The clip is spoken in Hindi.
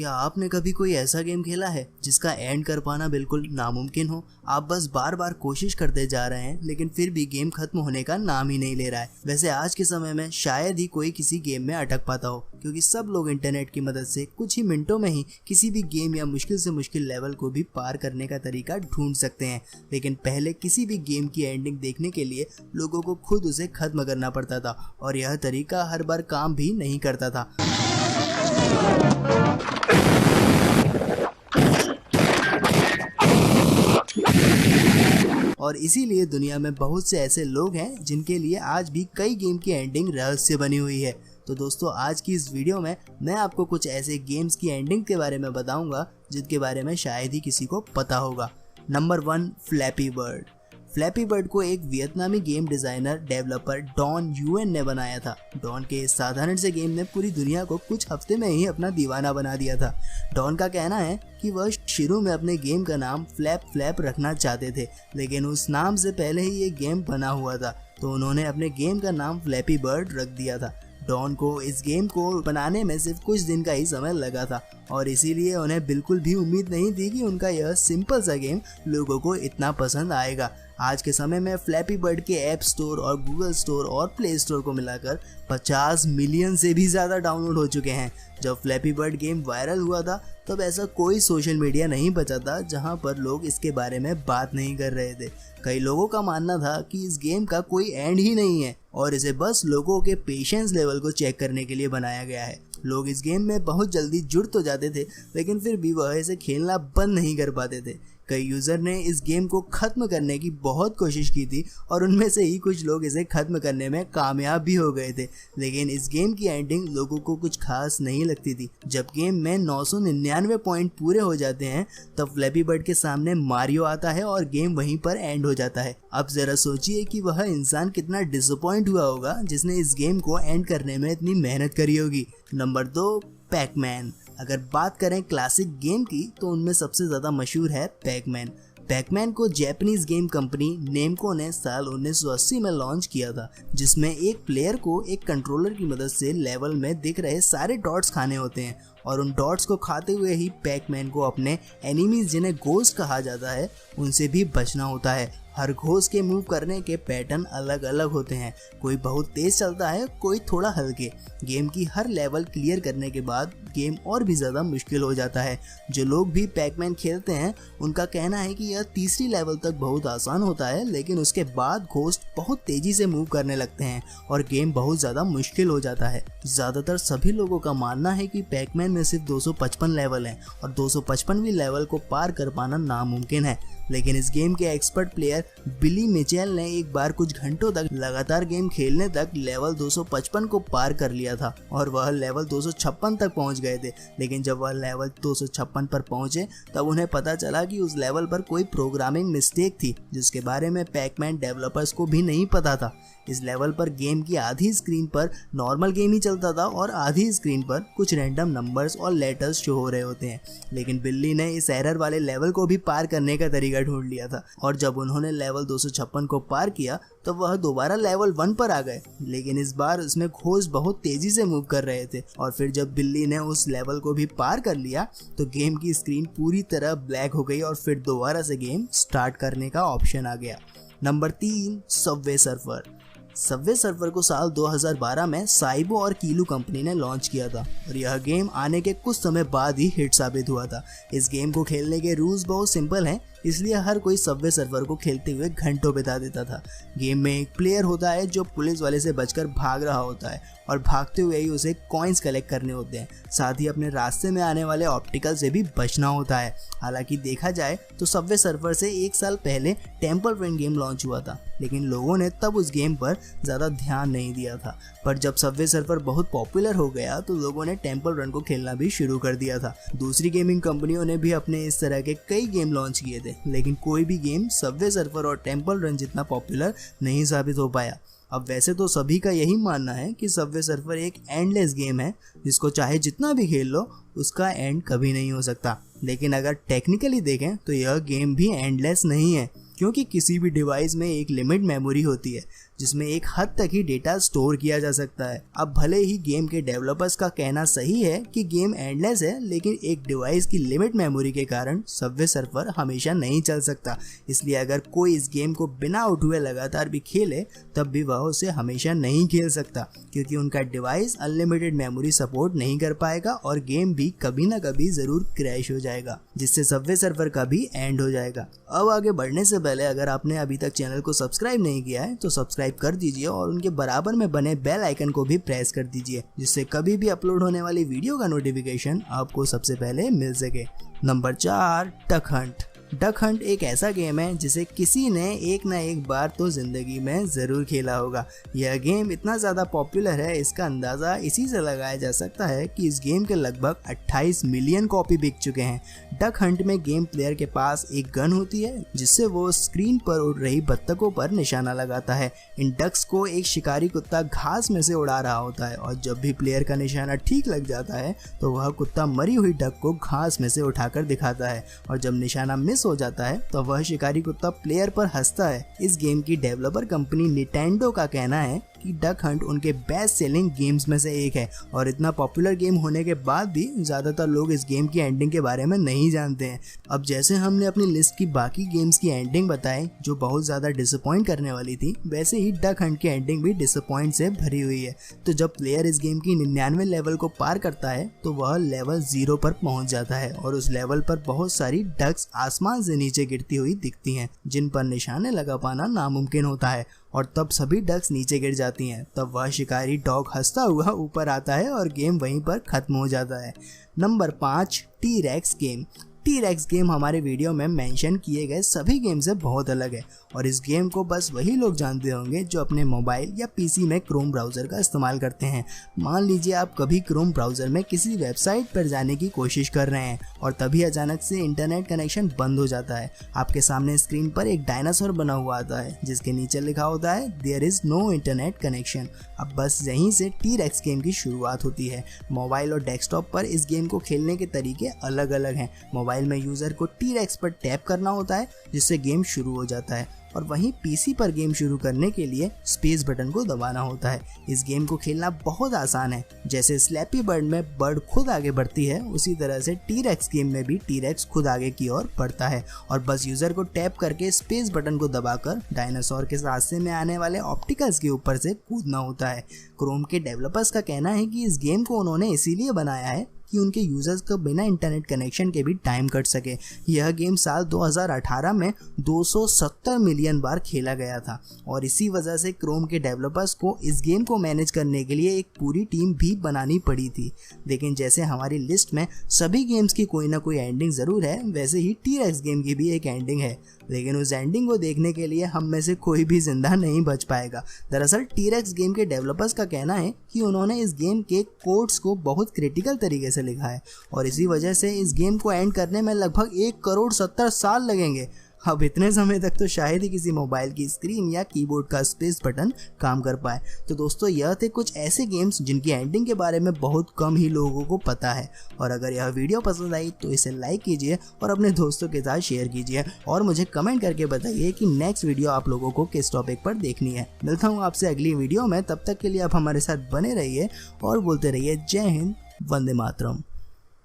क्या आपने कभी कोई ऐसा गेम खेला है जिसका एंड कर पाना बिल्कुल नामुमकिन हो? आप बस बार बार कोशिश करते जा रहे हैं लेकिन फिर भी गेम खत्म होने का नाम ही नहीं ले रहा है। वैसे आज के समय में शायद ही कोई किसी गेम में अटक पाता हो, क्योंकि सब लोग इंटरनेट की मदद से कुछ ही मिनटों में ही किसी भी गेम या मुश्किल से मुश्किल लेवल को भी पार करने का तरीका ढूंढ सकते हैं। लेकिन पहले किसी भी गेम की एंडिंग देखने के लिए लोगों को खुद उसे खत्म करना पड़ता था, और यह तरीका हर बार काम भी नहीं करता था। और इसीलिए दुनिया में बहुत से ऐसे लोग हैं जिनके लिए आज भी कई गेम की एंडिंग रहस्य बनी हुई है। तो दोस्तों, आज की इस वीडियो में मैं आपको कुछ ऐसे गेम्स की एंडिंग के बारे में बताऊंगा जिनके बारे में शायद ही किसी को पता होगा। Number 1, Flappy Bird. Flappy Bird को एक वियतनामी गेम डिजाइनर डेवलपर डॉन यूएन ने बनाया था। डॉन के इस साधारण से गेम ने पूरी दुनिया को कुछ हफ्ते में ही अपना दीवाना बना दिया था। डॉन का कहना है कि वह शुरू में अपने गेम का नाम फ्लैप फ्लैप रखना चाहते थे, लेकिन उस नाम से पहले ही ये गेम बना हुआ था, तो उन्होंने अपने गेम का नाम फ्लैपी बर्ड रख दिया था। डॉन को इस गेम को बनाने में सिर्फ कुछ दिन का ही समय लगा था, और इसीलिए उन्हें बिल्कुल भी उम्मीद नहीं थी कि उनका यह सिंपल सा गेम लोगों को इतना पसंद आएगा। आज के समय में फ्लैपी बर्ड के ऐप स्टोर और गूगल स्टोर और प्ले स्टोर को मिलाकर 50 मिलियन से भी ज़्यादा डाउनलोड हो चुके हैं। जब फ्लैपी बर्ड गेम वायरल हुआ था तब ऐसा कोई सोशल मीडिया नहीं बचा था जहां पर लोग इसके बारे में बात नहीं कर रहे थे। कई लोगों का मानना था कि इस गेम का कोई एंड ही नहीं है और इसे बस लोगों के पेशेंस लेवल को चेक करने के लिए बनाया गया है। लोग इस गेम में बहुत जल्दी जुड़ तो जाते थे, लेकिन फिर भी वह इसे खेलना बंद नहीं कर पाते थे। कई यूज़र ने इस गेम को ख़त्म करने की बहुत कोशिश की थी और उनमें से ही कुछ लोग इसे ख़त्म करने में कामयाब भी हो गए थे, लेकिन इस गेम की एंडिंग लोगों को कुछ खास नहीं लगती थी। जब गेम में 999 पॉइंट पूरे हो जाते हैं तब फ्लैपी बर्ड के सामने मारियो आता है और गेम वहीं पर एंड हो जाता है। अब ज़रा सोचिए कि वह इंसान कितना डिसअपॉइंट हुआ होगा जिसने इस गेम को एंड करने में इतनी मेहनत करी होगी। Number 2, Pac-Man. अगर बात करें क्लासिक गेम की तो उनमें सबसे ज़्यादा मशहूर है पैकमैन। पैकमैन को जापानीज गेम कंपनी नेमको ने साल 1980 में लॉन्च किया था, जिसमें एक प्लेयर को एक कंट्रोलर की मदद से लेवल में दिख रहे सारे डॉट्स खाने होते हैं, और उन डॉट्स को खाते हुए ही पैकमैन को अपने एनिमीज जिन्हें घोस्ट कहा जाता है उनसे भी बचना होता है। हर घोस्ट के मूव करने के पैटर्न अलग अलग होते हैं, कोई बहुत तेज चलता है, कोई थोड़ा हल्के। गेम की हर लेवल क्लियर करने के बाद गेम और भी ज़्यादा मुश्किल हो जाता है। जो लोग भी पैकमैन खेलते हैं उनका कहना है कि यह तीसरी लेवल तक बहुत आसान होता है, लेकिन उसके बाद घोस्ट बहुत तेज़ी से मूव करने लगते हैं और गेम बहुत ज़्यादा मुश्किल हो जाता है। ज़्यादातर सभी लोगों का मानना है कि पैकमैन में सिर्फ 255 लेवल हैं और 255वीं लेवल को पार कर पाना नामुमकिन है, लेकिन इस गेम के एक्सपर्ट प्लेयर बिली मिचेल ने एक बार कुछ घंटों तक लगातार गेम खेलने तक लेवल 255 को पार कर लिया था और वह लेवल 256 तक पहुंच गए थे। लेकिन जब वह लेवल 256 पर पहुंचे तब उन्हें पता चला कि उस लेवल पर कोई प्रोग्रामिंग मिस्टेक थी, जिसके बारे में पैकमैन डेवलपर्स को भी नहीं पता था। इस लेवल पर गेम की आधी स्क्रीन पर नॉर्मल गेम ही चलता था और आधी स्क्रीन पर कुछ रैंडम नंबर्स और लेटर्स शो हो रहे होते हैं, लेकिन बिल्ली ने इस एरर वाले लेवल को भी पार करने का तरीका ढूंढ लिया था, और जब उन्होंने लेवल 256 को पार किया तो वह दोबारा लेवल 1 पर आ गए, लेकिन इस बार उसमें घोस्ट बहुत तेजी से मूव कर रहे थे। और फिर जब बिल्ली ने उस लेवल को भी पार कर लिया तो गेम की स्क्रीन पूरी तरह ब्लैक हो गई और फिर दोबारा से गेम स्टार्ट करने का ऑप्शन आ गया। Number 3, Subway surfer. Subway surfer को साल 2012 में साइबो और कीलू कंपनी ने लॉन्च किया था और यह गेम आने के कुछ समय बाद ही हिट साबित हुआ था। इस गेम को खेलने के रूल्स बहुत सिंपल हैं, इसलिए हर कोई सबवे सर्फर को खेलते हुए घंटों बिता देता था। गेम में एक प्लेयर होता है जो पुलिस वाले से बचकर भाग रहा होता है और भागते हुए ही उसे कॉइन्स कलेक्ट करने होते हैं, साथ ही अपने रास्ते में आने वाले ऑब्स्टिकल से भी बचना होता है। हालांकि देखा जाए तो सबवे सर्फर से 1 साल पहले टेम्पल रन गेम लॉन्च हुआ था, लेकिन लोगों ने तब उस गेम पर ज़्यादा ध्यान नहीं दिया था। पर जब सबवे सर्फर बहुत पॉपुलर हो गया तो लोगों ने टेम्पल रन को खेलना भी शुरू कर दिया था। दूसरी गेमिंग कंपनियों ने भी अपने इस तरह के कई गेम लॉन्च किए थे, लेकिन कोई भी गेम सबवे सर्फर और टेम्पल रन जितना पॉपुलर नहीं साबित हो पाया। अब वैसे तो सभी का यही मानना है कि सबवे सर्फर एक एंडलेस गेम है जिसको चाहे जितना भी खेल लो उसका एंड कभी नहीं हो सकता, लेकिन अगर टेक्निकली देखें तो यह गेम भी एंडलेस नहीं है, क्योंकि किसी भी डिवाइस में एक लिमिट मेमोरी होती है। जिसमें एक हद तक ही डेटा स्टोर किया जा सकता है। अब भले ही गेम के डेवलपर्स का कहना सही है कि गेम एंडलेस है, लेकिन एक डिवाइस की लिमिट मेमोरी के कारण सबवे सर्फर हमेशा नहीं चल सकता। इसलिए अगर कोई इस गेम को बिना आउट हुए लगातार भी खेले तब भी वह उसे हमेशा नहीं खेल सकता, क्योंकि उनका डिवाइस अनलिमिटेड मेमोरी सपोर्ट नहीं कर पाएगा और गेम भी कभी ना कभी जरूर क्रैश हो जाएगा, जिससे सबवे सर्फर का भी एंड हो जाएगा। अब आगे बढ़ने से पहले अगर आपने अभी तक चैनल को सब्सक्राइब नहीं किया है तो सब्सक्राइब कर दीजिए और उनके बराबर में बने बेल आइकन को भी प्रेस कर दीजिए, जिससे कभी भी अपलोड होने वाली वीडियो का नोटिफिकेशन आपको सबसे पहले मिल सके। Number 4, duck Hunt. Duck Hunt एक ऐसा गेम है जिसे किसी ने एक ना एक बार तो जिंदगी में ज़रूर खेला होगा। यह गेम इतना ज़्यादा पॉपुलर है, इसका अंदाज़ा इसी से लगाया जा सकता है कि इस गेम के लगभग 28 मिलियन कॉपी बिक चुके हैं। डक हंट में गेम प्लेयर के पास एक गन होती है जिससे वो स्क्रीन पर उड़ रही बत्तखों पर निशाना लगाता है। इन डक्स को एक शिकारी कुत्ता घास में से उड़ा रहा होता है और जब भी प्लेयर का निशाना ठीक लग जाता है तो वह कुत्ता मरी हुई डक को घास में से उठाकर दिखाता है और जब निशाना मिस हो जाता है तो वह शिकारी कुत्ता प्लेयर पर हंसता है। इस गेम की डेवलपर कंपनी निंटेंडो का कहना है कि डक हंट उनके बेस्ट सेलिंग गेम्स में से एक है और इतना पॉपुलर गेम होने के बाद भी ज़्यादातर लोग इस गेम की एंडिंग के बारे में नहीं जानते हैं। अब जैसे हमने अपनी लिस्ट की बाकी गेम्स की एंडिंग बताई जो बहुत ज़्यादा डिसअपॉइंट करने वाली थी, वैसे ही डक हंट की एंडिंग भी डिसअपॉइंट से भरी हुई है। तो जब प्लेयर इस गेम की 99 लेवल को पार करता है तो वह लेवल 0 पर पहुंच जाता है और उस लेवल पर बहुत सारी डक्स आसमान से नीचे गिरती हुई दिखती हैं, जिन पर निशाने लगा पाना नामुमकिन होता है और तब सभी डक्स नीचे गिर जाती हैं। तब वह शिकारी डॉग हंसता हुआ ऊपर आता है और गेम वहीं पर खत्म हो जाता है। Number 5, T-rex game. T-rex game हमारे वीडियो में मेंशन किए गए सभी गेम से बहुत अलग है और इस गेम को बस वही लोग जानते होंगे जो अपने मोबाइल या पीसी में क्रोम ब्राउज़र का इस्तेमाल करते हैं। मान लीजिए आप कभी क्रोम ब्राउज़र में किसी वेबसाइट पर जाने की कोशिश कर रहे हैं और तभी अचानक से इंटरनेट कनेक्शन बंद हो जाता है। आपके सामने स्क्रीन पर एक डायनासोर बना हुआ आता है जिसके नीचे लिखा होता है there is no internet connection. अब बस यहीं से टी-रेक्स गेम की शुरुआत होती है। मोबाइल और डेस्कटॉप पर इस गेम को खेलने के तरीके अलग अलग हैं। मोबाइल में यूज़र को टी-रेक्स पर टैप करना होता है जिससे गेम शुरू हो जाता है और वहीं पीसी पर गेम शुरू करने के लिए स्पेस बटन को दबाना होता है। इस गेम को खेलना बहुत आसान है। जैसे स्लैपी बर्ड में बर्ड खुद आगे बढ़ती है, उसी तरह से टी-रेक्स गेम में भी टी-रेक्स खुद आगे की ओर बढ़ता है और बस यूज़र को टैप करके स्पेस बटन को दबाकर डायनासोर के रास्ते में आने वाले ऑप्टिकल्स के ऊपर से कूदना होता है। क्रोम के डेवलपर्स का कहना है कि इस गेम को उन्होंने इसीलिए बनाया है कि उनके यूजर्स को बिना इंटरनेट कनेक्शन के भी टाइम कट सके। यह गेम साल 2018 में 270 मिलियन बार खेला गया था और इसी वजह से क्रोम के डेवलपर्स को इस गेम को मैनेज करने के लिए एक पूरी टीम भी बनानी पड़ी थी। लेकिन जैसे हमारी लिस्ट में सभी गेम्स की कोई ना कोई एंडिंग ज़रूर है, वैसे ही टी-रेक्स गेम की भी एक एंडिंग है, लेकिन उस एंडिंग को देखने के लिए हम में से कोई भी जिंदा नहीं बच पाएगा। दरअसल टी-रेक्स गेम के डेवलपर्स का कहना है कि उन्होंने इस गेम के कोड्स को बहुत क्रिटिकल तरीके से लिखा है और इसी वजह से इस गेम को एंड करने में लगभग 1,70,00,000 साल लगेंगे। अब इतने समय तक तो शायद ही किसी मोबाइल की स्क्रीन या कीबोर्ड का स्पेस बटन काम कर पाए। तो दोस्तों, यह थे कुछ ऐसे गेम्स जिनकी एंडिंग के बारे में बहुत कम ही लोगों को पता है। और अगर यह वीडियो पसंद आई तो इसे लाइक कीजिए और अपने दोस्तों के साथ शेयर कीजिए और मुझे कमेंट करके बताइए कि नेक्स्ट वीडियो आप लोगों को किस टॉपिक पर देखनी है। मिलता हूँ आपसे अगली वीडियो में, तब तक के लिए आप हमारे साथ बने रहिए और बोलते रहिए जय हिंद, वंदे मातरम।